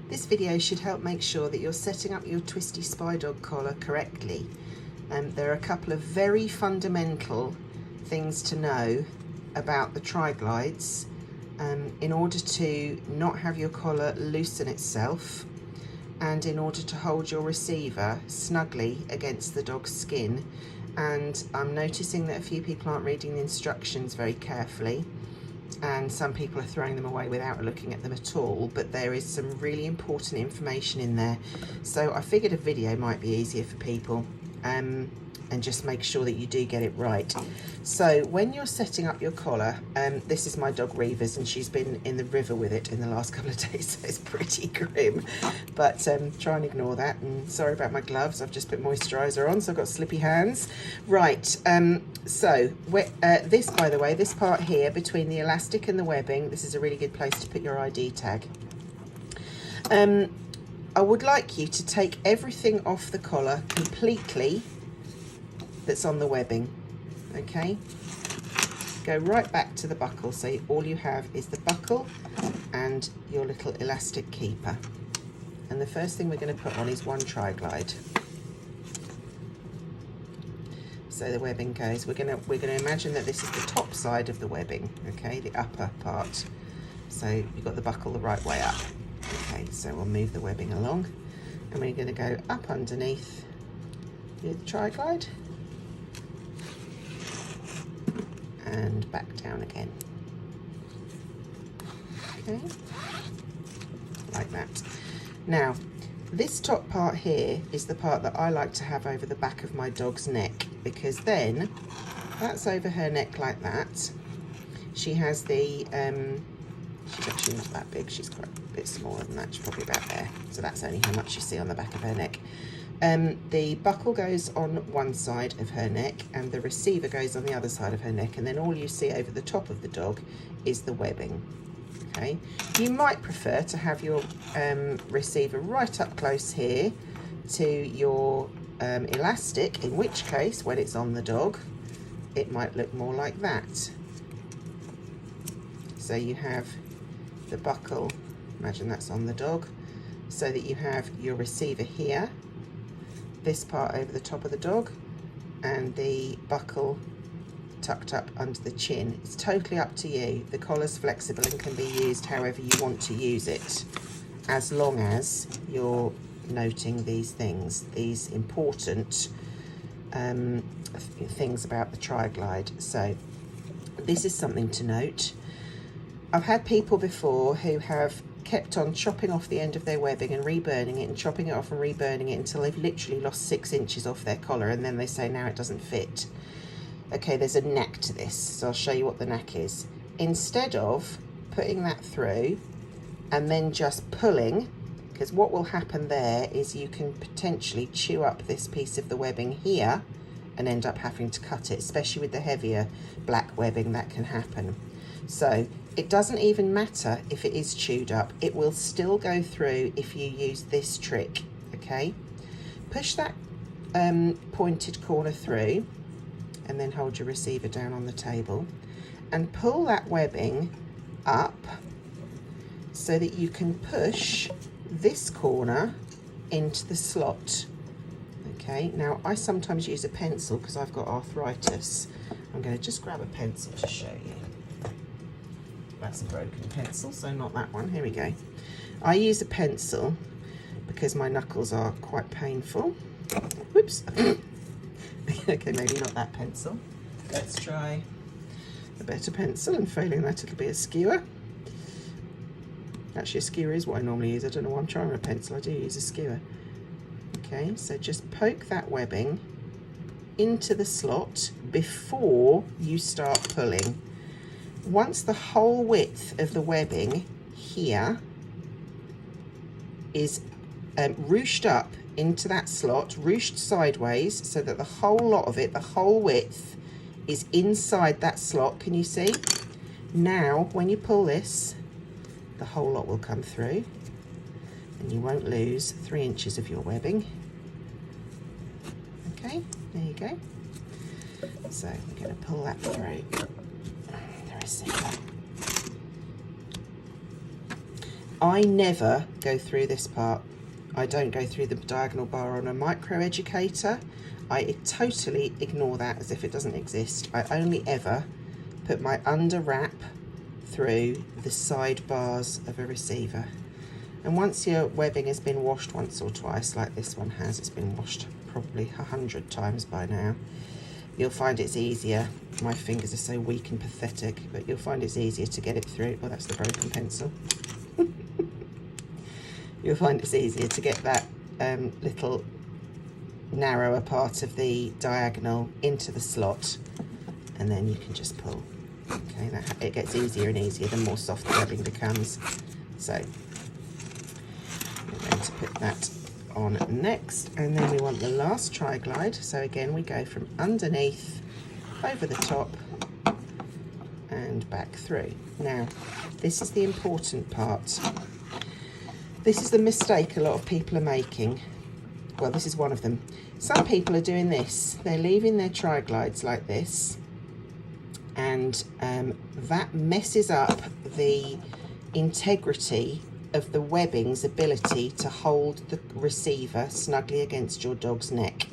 This video should help make sure that you're setting up your Twisty Spydog collar correctly. There are a couple of very fundamental things to know about the tri-glides in order to not have your collar loosen itself, and in order to hold your receiver snugly against the dog's skin. And I'm noticing that a few people aren't reading the instructions very carefully, and some people are throwing them away without looking at them at all, but there is some really important information in there. So I figured a video might be easier for people, and just make sure that you do get it right. So when you're setting up your collar, this is my dog Reva's, and she's been in the river with it in the last couple of days, so it's pretty grim, but try and ignore that. And sorry about my gloves, I've just put moisturiser on, so I've got slippy hands. Right, so this, by the way, this part here between the elastic and the webbing, this is a really good place to put your ID tag. I would like you to take everything off the collar completely that's on the webbing, okay? Go right back to the buckle, so all you have is the buckle and your little elastic keeper. And the first thing we're going to put on is one tri-glide. So the webbing goes, we're going to imagine that this is the top side of the webbing, okay, the upper part. So you've got the buckle the right way up. Okay, so we'll move the webbing along, and we're going to go up underneath the tri-glide and back down again. Okay, like that. Now, this top part here is the part that I like to have over the back of my dog's neck, because then that's over her neck like that. She has the, she's actually not that big, she's quite a bit smaller than that, she's probably about there. So that's only how much you see on the back of her neck. The buckle goes on one side of her neck and the receiver goes on the other side of her neck, and then all you see over the top of the dog is the webbing. Okay, you might prefer to have your receiver right up close here to your elastic, in which case when it's on the dog it might look more like that. So you have the buckle, imagine that's on the dog, so that you have your receiver here, this part over the top of the dog, and the buckle tucked up under the chin. It's totally up to you. The collar's flexible and can be used however you want to use it, as long as you're noting these things, these important things about the tri-glide. So this is something to note. I've had people before who have kept on chopping off the end of their webbing and reburning it, and chopping it off and reburning it until they've literally lost 6 inches off their collar, and then they say now it doesn't fit. Okay, there's a knack to this, so I'll show you what the knack is. Instead of putting that through and then just pulling, because what will happen there is you can potentially chew up this piece of the webbing here and end up having to cut it, especially with the heavier black webbing, that can happen. So it doesn't even matter if it is chewed up, it will still go through if you use this trick, okay? Push that pointed corner through, and then hold your receiver down on the table and pull that webbing up so that you can push this corner into the slot. Okay, now I sometimes use a pencil because I've got arthritis. I'm going to just grab a pencil to show you. That's a broken pencil, so not that one. Here we go. I use a pencil because my knuckles are quite painful. Whoops. Okay, maybe not that pencil. Let's try a better pencil, and failing that it'll be a skewer. Actually, a skewer is what I normally use. I don't know why I'm trying with a pencil. I do use a skewer. Okay, so just poke that webbing into the slot before you start pulling. Once the whole width of the webbing here is ruched up into that slot, ruched sideways, so that the whole lot of it, the whole width, is inside that slot, can you see? Now, when you pull this, the whole lot will come through, and you won't lose 3 inches of your webbing. Okay, there you go. So we're going to pull that through. The receiver. I never go through this part. I don't go through the diagonal bar on a micro educator. I totally ignore that as if it doesn't exist. I only ever put my under wrap through the side bars of a receiver. And once your webbing has been washed once or twice, like this one has, it's been washed probably 100 times by now, you'll find it's easier. My fingers are so weak and pathetic, but you'll find it's easier to get it through. Oh, that's the broken pencil. You'll find it's easier to get that little narrower part of the diagonal into the slot, and then you can just pull. Okay, it gets easier and easier the more soft the webbing becomes. So we're going to put that on next, and then we want the last tri-glide. So again, we go from underneath, over the top, and back through. Now, this is the important part. This is the mistake a lot of people are making. Well, this is one of them. Some people are doing this. They're leaving their tri-glides like this, and that messes up the integrity of the webbing's ability to hold the receiver snugly against your dog's neck.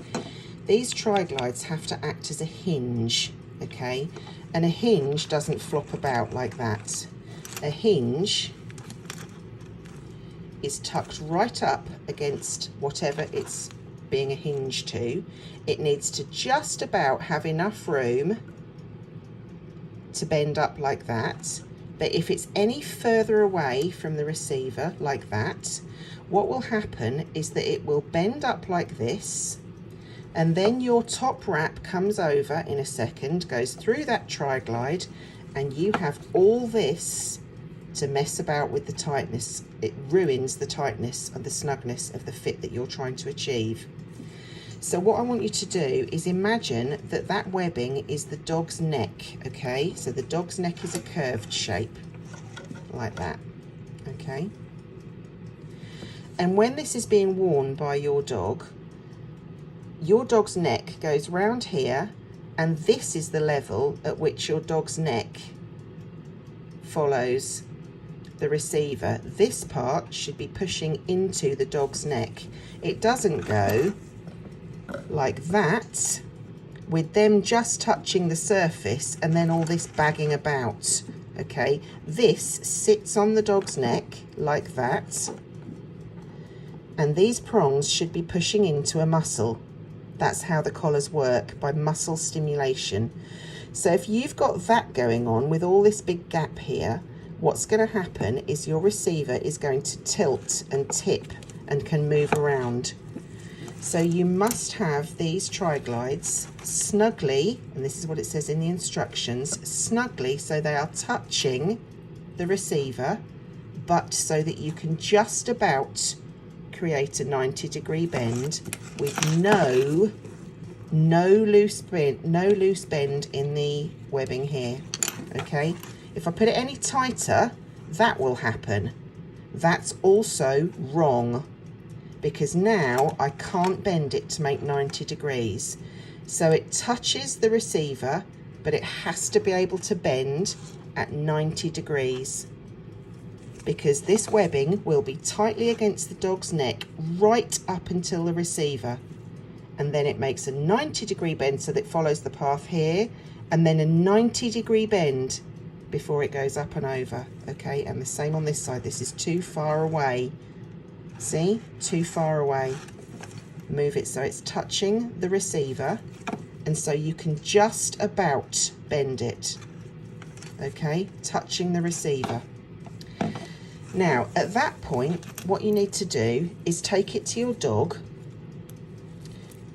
These tri-glides have to act as a hinge, okay? And a hinge doesn't flop about like that. A hinge is tucked right up against whatever it's being a hinge to. It needs to just about have enough room to bend up like that. But if it's any further away from the receiver like that, what will happen is that it will bend up like this, and then your top wrap comes over in a second, goes through that tri-glide, and you have all this to mess about with the tightness. It ruins the tightness and the snugness of the fit that you're trying to achieve. So what I want you to do is imagine that that webbing is the dog's neck, okay? So the dog's neck is a curved shape, like that, okay? And when this is being worn by your dog's neck goes round here, and this is the level at which your dog's neck follows the receiver. This part should be pushing into the dog's neck. It doesn't go like that, with them just touching the surface and then all this bagging about, okay? This sits on the dog's neck like that, and these prongs should be pushing into a muscle. That's how the collars work, by muscle stimulation. So if you've got that going on with all this big gap here, what's going to happen is your receiver is going to tilt and tip and can move around. So you must have these tri-glides snugly, and this is what it says in the instructions, snugly so they are touching the receiver, but so that you can just about create a 90-degree bend with no loose bend in the webbing here, okay? If I put it any tighter, that will happen. That's also wrong, because now I can't bend it to make 90 degrees. So it touches the receiver, but it has to be able to bend at 90 degrees, because this webbing will be tightly against the dog's neck right up until the receiver. And then it makes a 90-degree bend so that it follows the path here, and then a 90-degree bend before it goes up and over, okay? And the same on this side. This is too far away. See? Too far away. Move it so it's touching the receiver, and so you can just about bend it, okay? Touching the receiver. Now, at that point, what you need to do is take it to your dog,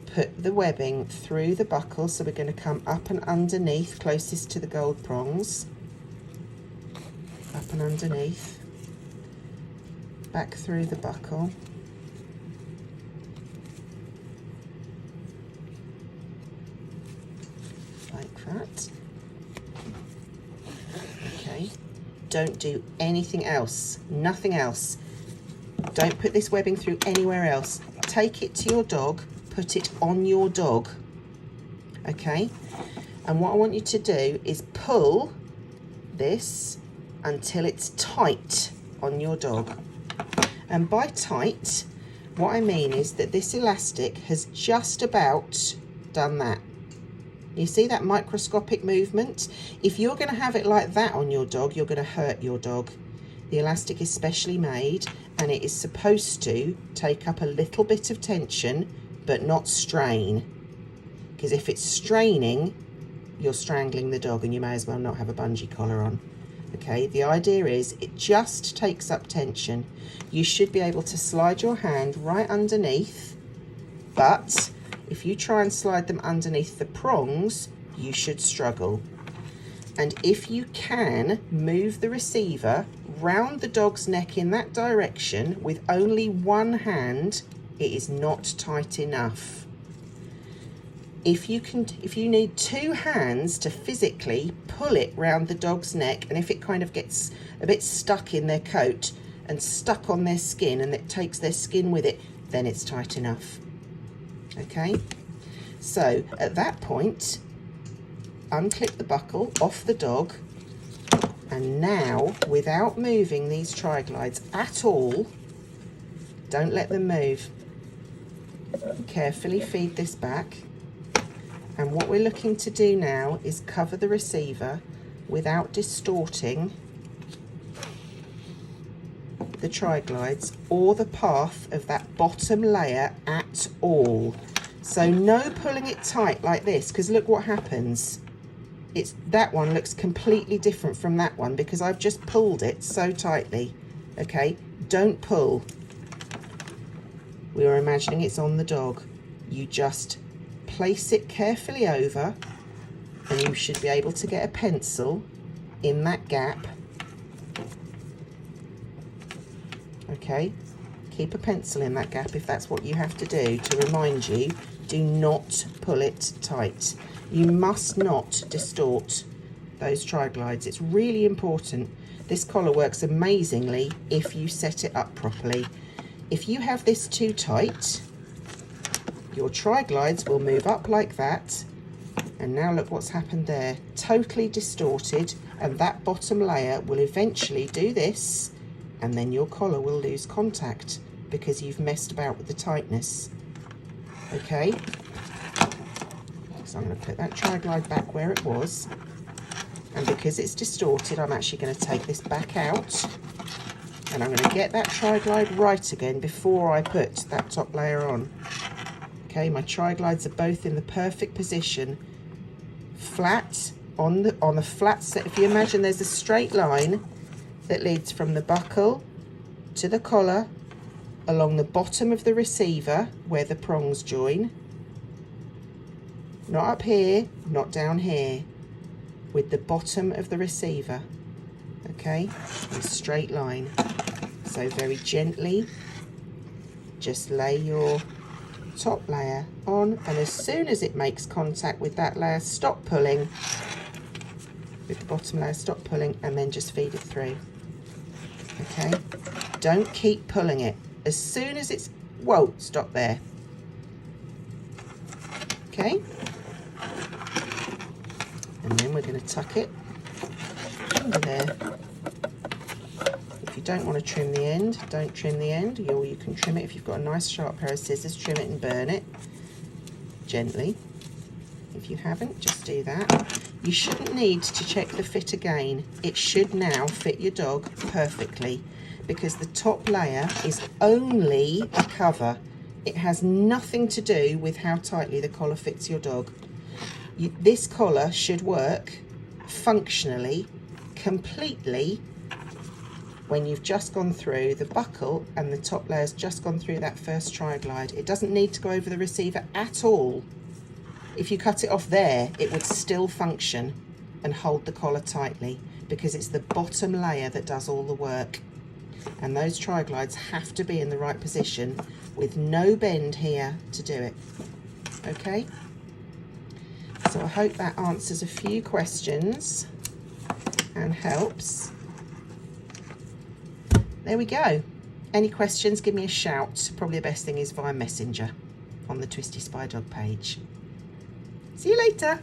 put the webbing through the buckle, so we're going to come up and underneath, closest to the gold prongs, up and underneath, back through the buckle, like that. Okay, don't do anything else, nothing else. Don't put this webbing through anywhere else. Take it to your dog, put it on your dog, okay? And what I want you to do is pull this until it's tight, on your dog. And by tight, what I mean is that this elastic has just about done that. You see that microscopic movement? If you're going to have it like that on your dog, you're going to hurt your dog. The elastic is specially made, and it is supposed to take up a little bit of tension, but not strain. Because if it's straining, you're strangling the dog, and you may as well not have a bungee collar on. Okay, the idea is it just takes up tension. You should be able to slide your hand right underneath, but if you try and slide them underneath the prongs, you should struggle. And if you can move the receiver round the dog's neck in that direction with only one hand, it is not tight enough. If you need two hands to physically pull it round the dog's neck, and if it kind of gets a bit stuck in their coat and stuck on their skin and it takes their skin with it, then it's tight enough. Okay, so at that point, unclip the buckle off the dog, and now, without moving these tri-glides at all, don't let them move. Carefully feed this back. And what we're looking to do now is cover the receiver without distorting the tri-glides or the path of that bottom layer at all. So no pulling it tight like this, because look what happens. That one looks completely different from that one because I've just pulled it so tightly. Okay, don't pull. We are imagining it's on the dog. You just place it carefully over, and you should be able to get a pencil in that gap. Okay, keep a pencil in that gap if that's what you have to do to remind you, do not pull it tight. You must not distort those tri-glides. It's really important. This collar works amazingly if you set it up properly. If you have this too tight, your tri-glides will move up like that, and now look what's happened there. Totally distorted, and that bottom layer will eventually do this, and then your collar will lose contact because you've messed about with the tightness. Okay, so I'm going to put that tri-glide back where it was, and because it's distorted, I'm actually going to take this back out, and I'm going to get that tri-glide right again before I put that top layer on. Okay, my tri-glides are both in the perfect position, flat on the flat set. If you imagine there's a straight line that leads from the buckle to the collar along the bottom of the receiver where the prongs join, not up here, not down here, with the bottom of the receiver. Okay, a straight line. So very gently, just lay your top layer on, and as soon as it makes contact with that layer, stop pulling with the bottom layer, stop pulling, and then just feed it through. Okay, don't keep pulling it. As soon as it's, whoa, stop there. Okay, and then we're going to tuck it under there. If you don't want to trim the end, don't trim the end, or you can trim it if you've got a nice sharp pair of scissors. Trim it and burn it gently. If you haven't, just do that. You shouldn't need to check the fit again. It should now fit your dog perfectly because the top layer is only a cover. It has nothing to do with how tightly the collar fits your dog. This collar should work functionally, completely, when you've just gone through the buckle and the top layer's just gone through that first tri-glide. It doesn't need to go over the receiver at all. If you cut it off there, it would still function and hold the collar tightly because it's the bottom layer that does all the work. And those tri-glides have to be in the right position with no bend here to do it. Okay? So I hope that answers a few questions and helps. There we go. Any questions, give me a shout. Probably the best thing is via Messenger on the Twisty Spydog page. See you later.